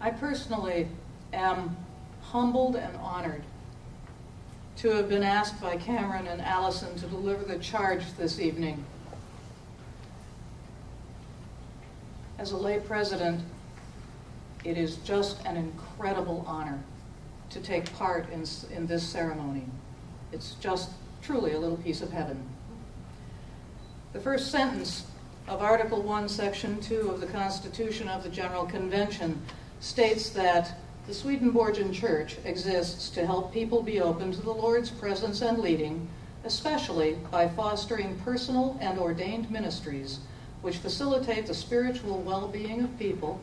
I personally am humbled and honored to have been asked by Cameron and Allison to deliver the charge this evening. As a lay president, it is just an incredible honor to take part in this ceremony. It's just truly a little piece of heaven. The first sentence of Article 1, Section 2 of the Constitution of the General Convention states that the Swedenborgian Church exists to help people be open to the Lord's presence and leading, especially by fostering personal and ordained ministries which facilitate the spiritual well-being of people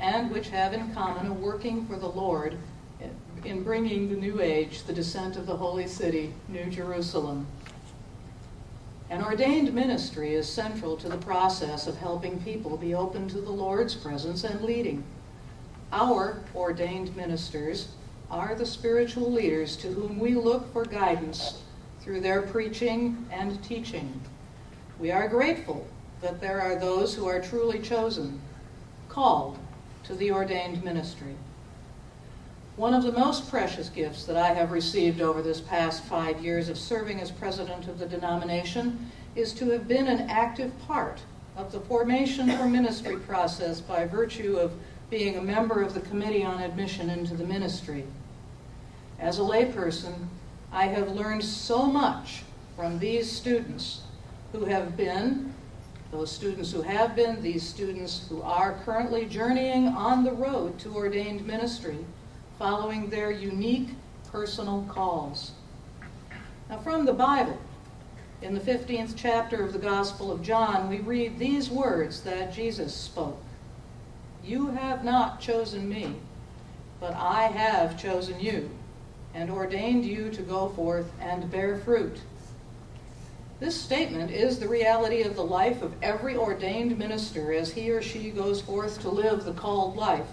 and which have in common a working for the Lord in bringing the new age, the descent of the holy city, New Jerusalem. An ordained ministry is central to the process of helping people be open to the Lord's presence and leading. Our ordained ministers are the spiritual leaders to whom we look for guidance through their preaching and teaching. We are grateful that there are those who are truly chosen, called to the ordained ministry. One of the most precious gifts that I have received over this past 5 years of serving as president of the denomination is to have been an active part of the formation or ministry process by virtue of being a member of the Committee on Admission into the Ministry. As a layperson, I have learned so much from these students who have been, those students who have been, these students who are currently journeying on the road to ordained ministry, following their unique personal calls. Now, from the Bible, in the 15th chapter of the Gospel of John, we read these words that Jesus spoke. "You have not chosen me, but I have chosen you, and ordained you to go forth and bear fruit." This statement is the reality of the life of every ordained minister as he or she goes forth to live the called life.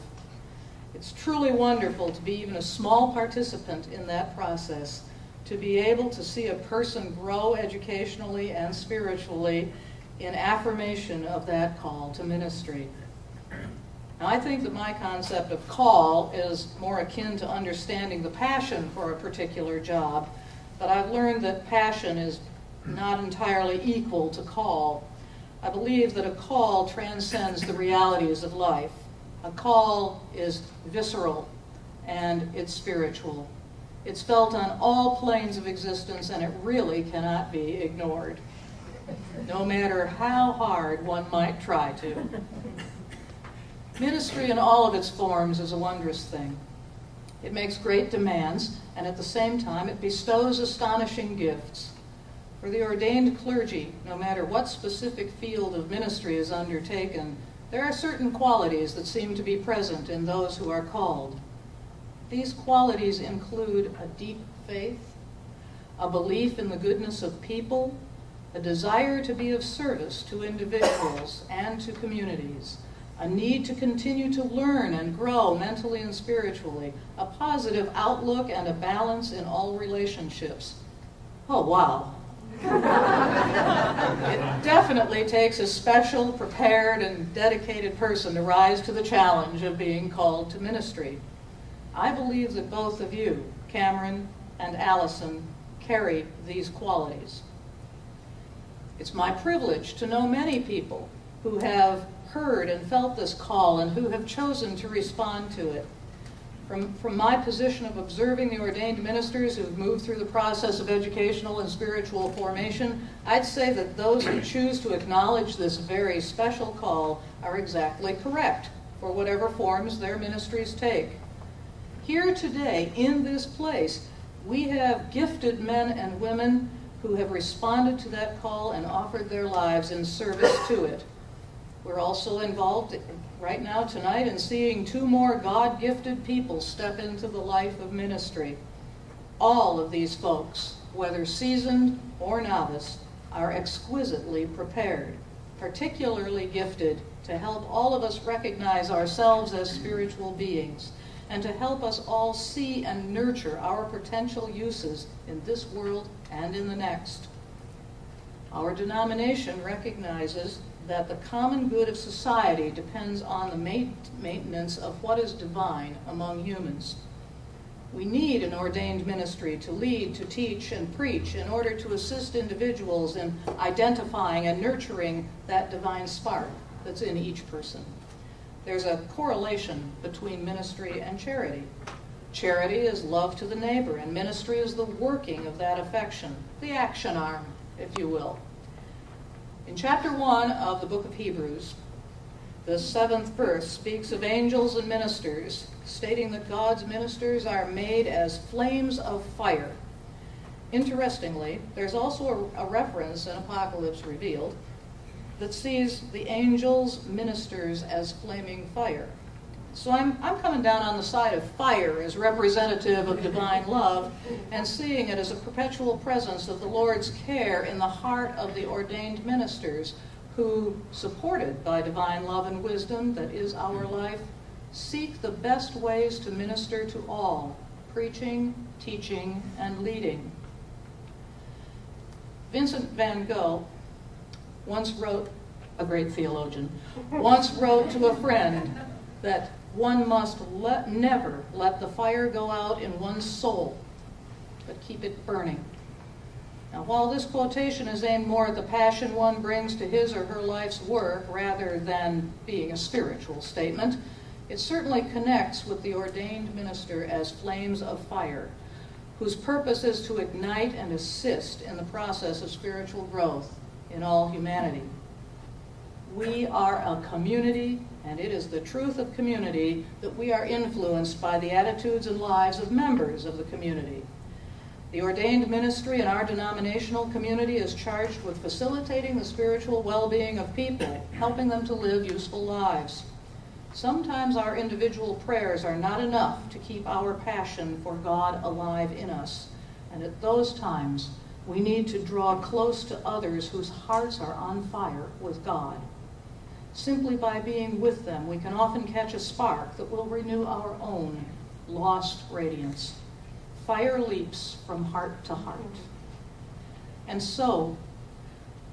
It's truly wonderful to be even a small participant in that process, to be able to see a person grow educationally and spiritually in affirmation of that call to ministry. Now, I think that my concept of call is more akin to understanding the passion for a particular job, but I've learned that passion is not entirely equal to call. I believe that a call transcends the realities of life. A call is visceral and it's spiritual. It's felt on all planes of existence and it really cannot be ignored, no matter how hard one might try to. Ministry in all of its forms is a wondrous thing. It makes great demands, and at the same time it bestows astonishing gifts. For the ordained clergy, no matter what specific field of ministry is undertaken, there are certain qualities that seem to be present in those who are called. These qualities include a deep faith, a belief in the goodness of people, a desire to be of service to individuals and to communities, a need to continue to learn and grow mentally and spiritually, a positive outlook and a balance in all relationships. Oh, wow. It definitely takes a special, prepared, and dedicated person to rise to the challenge of being called to ministry. I believe that both of you, Cameron and Allison, carry these qualities. It's my privilege to know many people who have heard and felt this call and who have chosen to respond to it. From my position of observing the ordained ministers who've moved through the process of educational and spiritual formation, I'd say that those who choose to acknowledge this very special call are exactly correct for whatever forms their ministries take. Here today, in this place, we have gifted men and women who have responded to that call and offered their lives in service to it. We're also involved right now tonight in seeing 2 more God-gifted people step into the life of ministry. All of these folks, whether seasoned or novice, are exquisitely prepared, particularly gifted to help all of us recognize ourselves as spiritual beings and to help us all see and nurture our potential uses in this world and in the next. Our denomination recognizes that the common good of society depends on the maintenance of what is divine among humans. We need an ordained ministry to lead, to teach, and preach in order to assist individuals in identifying and nurturing that divine spark that's in each person. There's a correlation between ministry and charity. Charity is love to the neighbor, and ministry is the working of that affection, the action arm, if you will. In chapter 1 of the book of Hebrews, the 7th verse speaks of angels and ministers, stating that God's ministers are made as flames of fire. Interestingly, there's also a reference in Apocalypse Revealed that sees the angels' ministers as flaming fire. So I'm coming down on the side of fire as representative of divine love and seeing it as a perpetual presence of the Lord's care in the heart of the ordained ministers who, supported by divine love and wisdom that is our life, seek the best ways to minister to all, preaching, teaching, and leading. Vincent van Gogh once wrote, a great theologian, once wrote to a friend that one must never let the fire go out in one's soul, but keep it burning. Now, while this quotation is aimed more at the passion one brings to his or her life's work rather than being a spiritual statement, it certainly connects with the ordained minister as flames of fire, whose purpose is to ignite and assist in the process of spiritual growth in all humanity. We are a community, and it is the truth of community that we are influenced by the attitudes and lives of members of the community. The ordained ministry in our denominational community is charged with facilitating the spiritual well-being of people, helping them to live useful lives. Sometimes our individual prayers are not enough to keep our passion for God alive in us, and at those times we need to draw close to others whose hearts are on fire with God. Simply by being with them, we can often catch a spark that will renew our own lost radiance. Fire leaps from heart to heart. And so,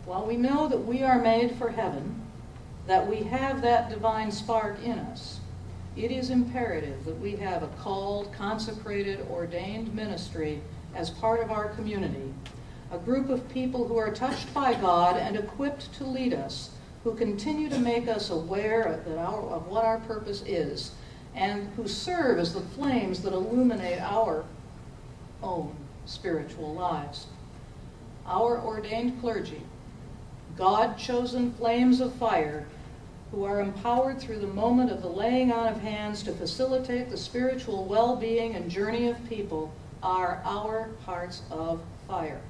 while we know that we are made for heaven, that we have that divine spark in us, it is imperative that we have a called, consecrated, ordained ministry as part of our community, a group of people who are touched by God and equipped to lead us, who continue to make us aware of what our purpose is, and who serve as the flames that illuminate our own spiritual lives. Our ordained clergy, God-chosen flames of fire, who are empowered through the moment of the laying on of hands to facilitate the spiritual well-being and journey of people, are our hearts of fire.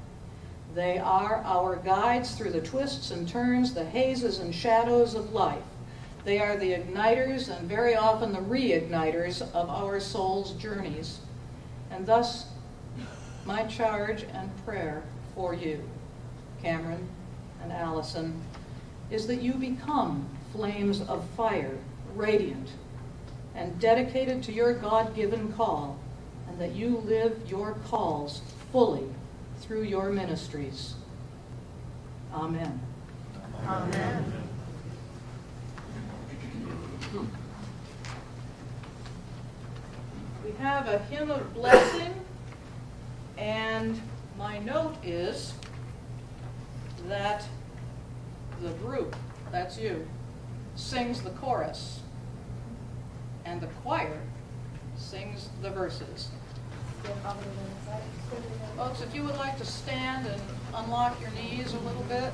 They are our guides through the twists and turns, the hazes and shadows of life. They are the igniters and very often the reigniters of our soul's journeys. And thus, my charge and prayer for you, Cameron and Allison, is that you become flames of fire, radiant, and dedicated to your God-given call, and that you live your calls fully through your ministries. Amen. Amen. We have a hymn of blessing, and my note is that the group, that's you, sings the chorus, and the choir sings the verses. Folks, if you would like to stand and unlock your knees a little bit.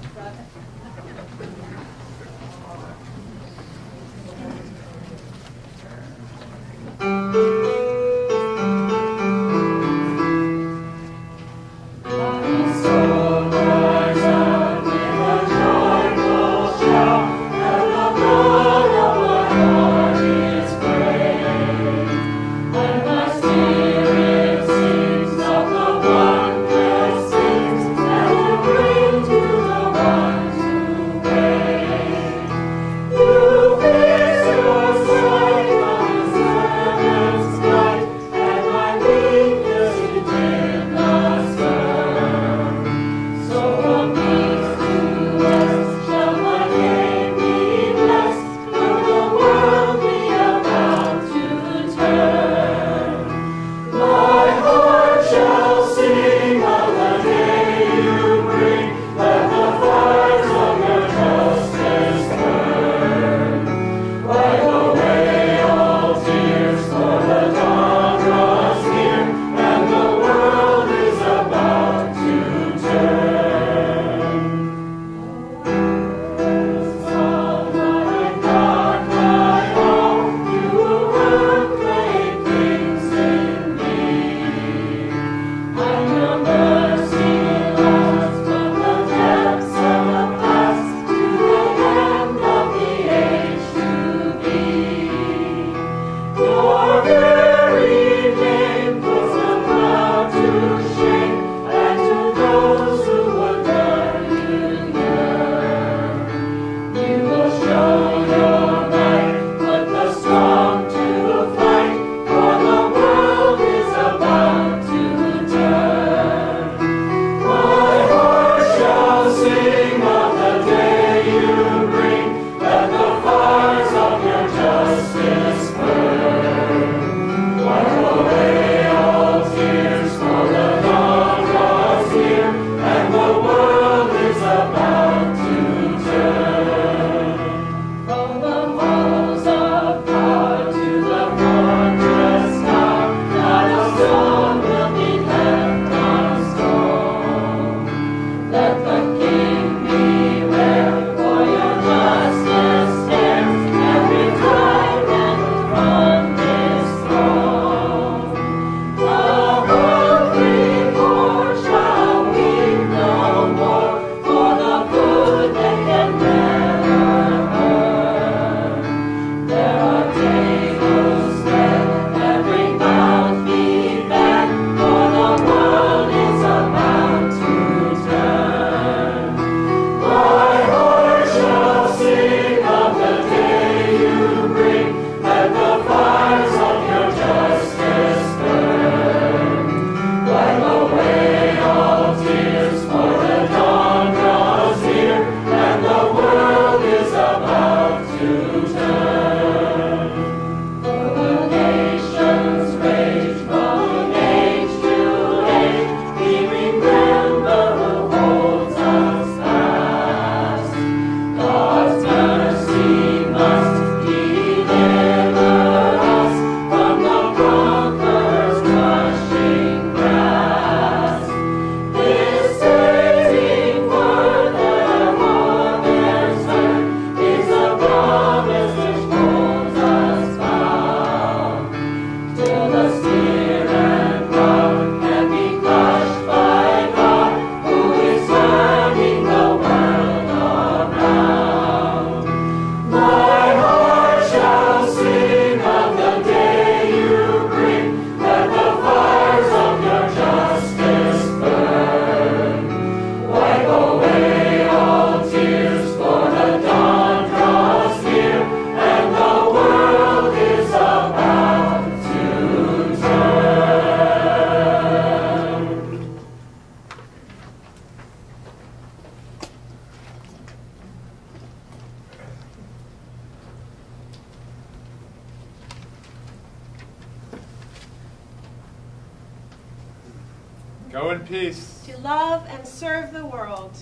Go in peace. To love and serve the world.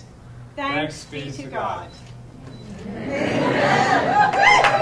Thanks be to God. Amen.